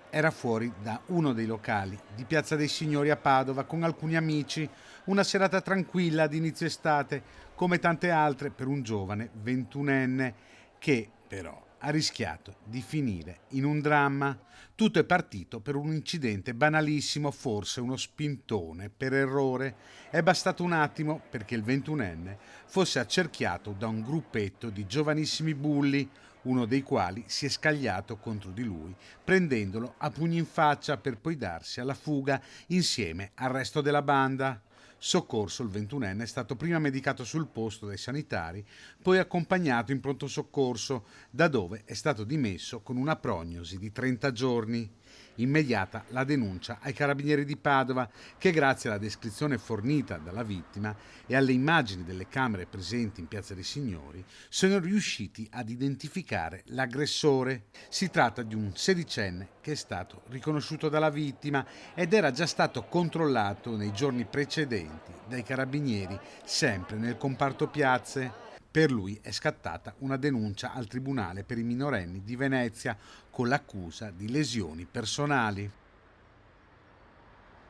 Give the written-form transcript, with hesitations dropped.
Era fuori da uno dei locali di Piazza dei Signori a Padova con alcuni amici, una serata tranquilla di inizio estate, come tante altre per un giovane ventunenne che però ha rischiato di finire in un dramma. Tutto è partito per un incidente banalissimo, forse uno spintone per errore. È bastato un attimo perché il ventunenne fosse accerchiato da un gruppetto di giovanissimi bulli, uno dei quali si è scagliato contro di lui, prendendolo a pugni in faccia per poi darsi alla fuga insieme al resto della banda. Soccorso, il ventunenne è stato prima medicato sul posto dai sanitari, poi accompagnato in pronto soccorso, da dove è stato dimesso con una prognosi di 30 giorni. Immediata la denuncia ai carabinieri di Padova che, grazie alla descrizione fornita dalla vittima e alle immagini delle camere presenti in Piazza dei Signori, sono riusciti ad identificare l'aggressore. Si tratta di un sedicenne che è stato riconosciuto dalla vittima ed era già stato controllato nei giorni precedenti dai carabinieri sempre nel comparto piazze. Per lui è scattata una denuncia al Tribunale per i minorenni di Venezia con l'accusa di lesioni personali.